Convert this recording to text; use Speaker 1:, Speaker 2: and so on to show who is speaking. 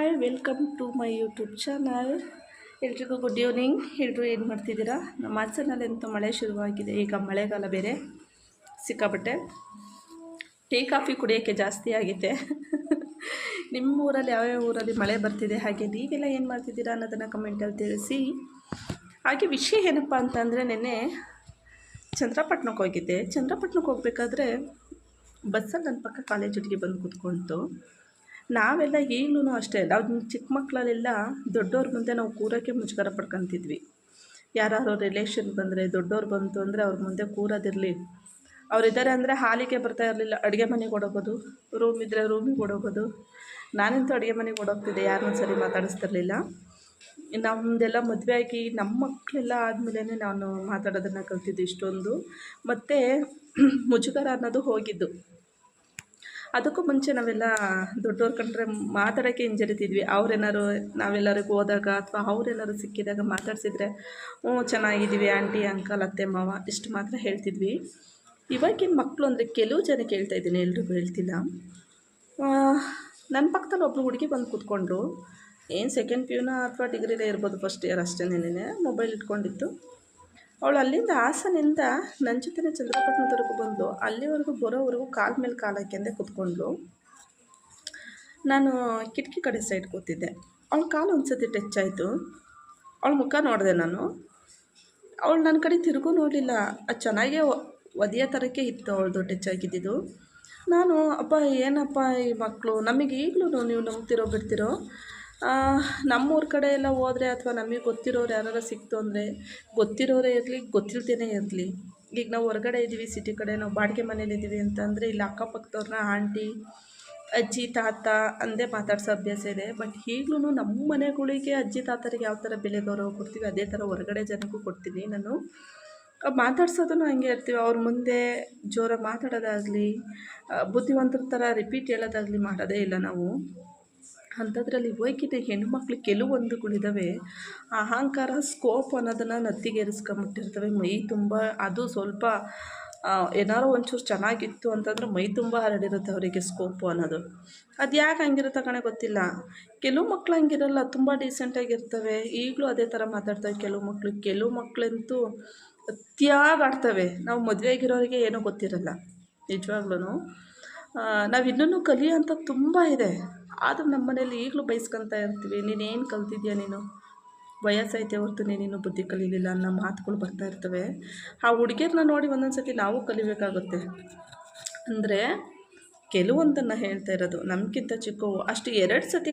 Speaker 1: Hi, welcome to my YouTube channel. ಎಲ್ರಿಗೂ good evening. ಎಲ್ಲರೂ ಏನು ಮಾಡ್ತಿದ್ದೀರಾ? ನಮ್ಮ ಹಾಸನಲ್ಲಿ ಅಂತೂ ಮಳೆ ಶುರುವಾಗಿದೆ. ಈಗ ಮಳೆಗಾಲ ಬೇರೆ, ಸಿಕ್ಕಾಪಟ್ಟೆ ಟೀ ಕಾಫಿ ಕುಡಿಯೋಕ್ಕೆ ಜಾಸ್ತಿ ಆಗಿದೆ. ನಿಮ್ಮ ಊರಲ್ಲಿ ಯಾವ್ಯಾವ ಊರಲ್ಲಿ ಮಳೆ ಬರ್ತಿದೆ, ಹಾಗೆ ನೀವೆಲ್ಲ ಏನು ಮಾಡ್ತಿದ್ದೀರಾ ಅನ್ನೋದನ್ನು ಕಮೆಂಟಲ್ಲಿ ತಿಳಿಸಿ. ಹಾಗೆ ವಿಷಯ ಏನಪ್ಪ ಅಂತಂದರೆ, ನೆನ್ನೆ ಚಂದ್ರಪಟ್ಟಣಕ್ಕೆ ಹೋಗಿದ್ದೆ. ಚಂದ್ರಪಟ್ಟಣಕ್ಕೆ ಹೋಗ್ಬೇಕಾದ್ರೆ ಬಸ್ಸಲ್ಲಿ ನನ್ನ ಪಕ್ಕ ಕಾಲೇಜ್ ಹುಡುಗಿ ಬಂದು ಕೂತ್ಕೊಳ್ತು. ನಾವೆಲ್ಲ ಈಗಲೂ ಅಷ್ಟೇ, ನಾವು ಚಿಕ್ಕ ಮಕ್ಕಳಲ್ಲೆಲ್ಲ ದೊಡ್ಡವ್ರ ಮುಂದೆ ನಾವು ಕೂರೋಕ್ಕೆ ಮುಜುಗರ ಪಡ್ಕೊತಿದ್ವಿ. ಯಾರು ರಿಲೇಷನ್ ಬಂದರೆ, ದೊಡ್ಡವ್ರು ಬಂತು ಅಂದರೆ ಅವ್ರ ಮುಂದೆ ಕೂರೋದಿರಲಿ. ಅವರಿದ್ದಾರೆ ಅಂದರೆ ಹಾಲಿಗೆ ಬರ್ತಾ ಇರಲಿಲ್ಲ, ಅಡುಗೆ ಮನೆಗೆ ಓಡೋಗೋದು, ರೂಮ್ ಇದ್ದರೆ ರೂಮಿಗೆ ಓಡೋಗೋದು. ನಾನಂತೂ ಅಡುಗೆ ಮನೆಗೆ ಓಡೋಗ್ತಿದ್ದೆ, ಯಾರನ್ನೂ ಸರಿ ಮಾತಾಡಿಸ್ತಿರ್ಲಿಲ್ಲ. ನಮ್ಮದೆಲ್ಲ ಮದುವೆ ಆಗಿ ನಮ್ಮ ಮಕ್ಕಳೆಲ್ಲ ಆದಮೇಲೆ ನಾನು ಮಾತಾಡೋದನ್ನು ಕಲ್ತಿದ್ದು ಇಷ್ಟೊಂದು. ಮತ್ತು ಮುಜುಗರ ಅನ್ನೋದು ಹೋಗಿದ್ದು. ಅದಕ್ಕೂ ಮುಂಚೆ ನಾವೆಲ್ಲ ದೊಡ್ಡವ್ರು ಕಂಡ್ರೆ ಮಾತಾಡೋಕ್ಕೆ ಹಿಂಜರಿತಿದ್ವಿ. ಅವ್ರೇನಾದ್ರು ನಾವೆಲ್ಲರಿಗೂ ಹೋದಾಗ ಅಥವಾ ಅವ್ರೇನಾದ್ರು ಸಿಕ್ಕಿದಾಗ ಮಾತಾಡ್ಸಿದ್ರೆ, ಚೆನ್ನಾಗಿದ್ದೀವಿ ಆಂಟಿ, ಅಂಕಲ್, ಅತ್ತೆ, ಮಾವ ಇಷ್ಟು ಮಾತ್ರ ಹೇಳ್ತಿದ್ವಿ. ಇವಾಗಿನ ಮಕ್ಕಳು ಅಂದರೆ ಕೆಲವು ಜನ ಕೇಳ್ತಾಯಿದ್ದೀನಿ, ಎಲ್ರಿಗೂ ಹೇಳ್ತಿಲ್ಲ. ನನ್ನ ಪಕ್ಕದಲ್ಲಿ ಒಬ್ಬರು ಹುಡುಗಿ ಬಂದು ಕೂತ್ಕೊಂಡ್ರು. ಏನು ಸೆಕೆಂಡ್ ಪಿ ಯುನ ಅಥವಾ ಡಿಗ್ರಿನೇ ಇರ್ಬೋದು, ಫಸ್ಟ್ ಇಯರ್ ಅಷ್ಟೇನೇನೆ. ಮೊಬೈಲ್ ಇಟ್ಕೊಂಡಿತ್ತು. ಅವಳು ಅಲ್ಲಿಂದ ಹಾಸನಿಂದ ನನ್ನ ಜೊತೆನೇ ಚಂದ್ರಪಟ್ಟಣದವರೆಗೂ ಬಂದು ಅಲ್ಲಿವರೆಗೂ ಬರೋವರೆಗೂ ಕಾಲ ಮೇಲೆ ಕಾಲು ಹಾಕ್ಯಂಡೆ ಕೂತ್ಕೊಂಡ್ಳು. ನಾನು ಕಿಟಕಿ ಕಡೆ ಸೈಡ್ ಕೂತಿದ್ದೆ. ಅವಳ ಕಾಲು ಒಂದು ಸತಿ ಟಚ್ ಆಯಿತು. ಅವಳ ಮುಖ ನೋಡಿದೆ ನಾನು. ಅವಳು ನನ್ನ ಕಡೆ ತಿರುಗೂ ನೋಡಲಿಲ್ಲ. ಅದು ಚೆನ್ನಾಗೇ ಒದೆಯೋ ಥರಕ್ಕೆ ಇತ್ತು ಅವಳದು ಟಚ್ ಆಗಿದ್ದಿದ್ದು. ನಾನು ಅಪ್ಪ ಏನಪ್ಪ ಈ ಮಕ್ಕಳು, ನಮಗೆ ಈಗಲೂ ನೀವು ನಂಬ್ತಿರೋ ಬಿಡ್ತಿರೋ, ನಮ್ಮೂರ ಕಡೆ ಎಲ್ಲ ಹೋದರೆ ಅಥವಾ ನಮಗೆ ಗೊತ್ತಿರೋರು ಯಾರು ಸಿಕ್ತು ಅಂದರೆ, ಗೊತ್ತಿರೋರೇ ಇರಲಿ ಗೊತ್ತಿಲ್ದೇ ಇರಲಿ, ಈಗ ನಾವು ಹೊರಗಡೆ ಇದ್ದೀವಿ, ಸಿಟಿ ಕಡೆ ನಾವು ಬಾಡಿಗೆ ಮನೇಲಿದ್ದೀವಿ ಅಂತಂದರೆ ಇಲ್ಲಿ ಅಕ್ಕಪಕ್ಕದವ್ರನ್ನ ಆಂಟಿ, ಅಜ್ಜಿ, ತಾತ ಅಂದೇ ಮಾತಾಡ್ಸೋ ಅಭ್ಯಾಸ ಇದೆ. ಬಟ್ ಈಗಲೂ ನಮ್ಮ ಮನೆಗಳಿಗೆ ಅಜ್ಜಿ ತಾತರಿಗೆ ಯಾವ ಥರ ಬೆಲೆ ಗೌರವ ಕೊಡ್ತೀವಿ, ಅದೇ ಥರ ಹೊರಗಡೆ ಜನಕ್ಕೂ ಕೊಡ್ತೀನಿ ನಾನು. ಮಾತಾಡ್ಸೋದನ್ನು ಹಂಗೆ ಇರ್ತೀವಿ. ಅವ್ರ ಮುಂದೆ ಜೋರಾಗಿ ಮಾತಾಡೋದಾಗಲಿ, ಬುದ್ಧಿವಂತರ ಥರ ರಿಪೀಟ್ ಹೇಳೋದಾಗಲಿ ಮಾಡೋದೇ ಇಲ್ಲ ನಾವು. ಅಂಥದ್ರಲ್ಲಿ ಹೋಗಿದ್ದೆ ಹೆಣ್ಮಕ್ಳು ಕೆಲವೊಂದುಗಳಿದ್ದಾವೆ, ಅಹಂಕಾರ, ಸ್ಕೋಪ್ ಅನ್ನೋದನ್ನು ನತ್ತಿಗೇರಿಸ್ಕೊಂಬಿಟ್ಟಿರ್ತವೆ ಮೈ ತುಂಬ. ಅದು ಸ್ವಲ್ಪ ಏನಾರು ಒಂಚೂರು ಚೆನ್ನಾಗಿತ್ತು ಅಂತಂದ್ರೆ ಮೈ ತುಂಬ ಹರಡಿರುತ್ತೆ ಅವರಿಗೆ ಸ್ಕೋಪು ಅನ್ನೋದು. ಅದು ಯಾಕೆ ಹಂಗಿರುತ್ತೆ ಕಣೆ ಗೊತ್ತಿಲ್ಲ. ಕೆಲವು ಮಕ್ಳು ಹಂಗಿರಲ್ಲ, ತುಂಬ ಡೀಸೆಂಟಾಗಿರ್ತವೆ. ಈಗಲೂ ಅದೇ ಥರ ಮಾತಾಡ್ತವೆ ಕೆಲವು ಮಕ್ಕಳಂತೂ ಅತಿಯಾಗಿ ಆಡ್ತವೆ. ನಾವು ಮದುವೆ ಆಗಿರೋರಿಗೆ ಏನೂ ಗೊತ್ತಿರಲ್ಲ ನಿಜವಾಗ್ಲೂ. ನಾವು ಇನ್ನೂ ಕಲಿಯೋಂಥ ತುಂಬ ಇದೆ. ಆದರೂ ನಮ್ಮ ಮನೇಲಿ ಈಗಲೂ ಬೈಸ್ಕೊತಾ ಇರ್ತೀವಿ, ನೀನೇನು ಕಲ್ತಿದ್ಯಾ, ನೀನು ವಯಸ್ಸೈತೆ ಹೊರ್ತು ನೀನಿನ್ನೂ ಬುದ್ಧಿ ಕಲೀಲಿಲ್ಲ ಅನ್ನೋ ಮಾತುಗಳು ಬರ್ತಾ ಇರ್ತವೆ. ಆ ಹುಡುಗಿಯರನ್ನ ನೋಡಿ ಒಂದೊಂದು ಸತಿ ನಾವು ಕಲಿಬೇಕಾಗುತ್ತೆ. ಅಂದರೆ ಕೆಲವೊಂದನ್ನು ಹೇಳ್ತಾ ಇರೋದು, ನಮಗಿಂತ ಚಿಕ್ಕವು ಅಷ್ಟು 2 ಸತಿ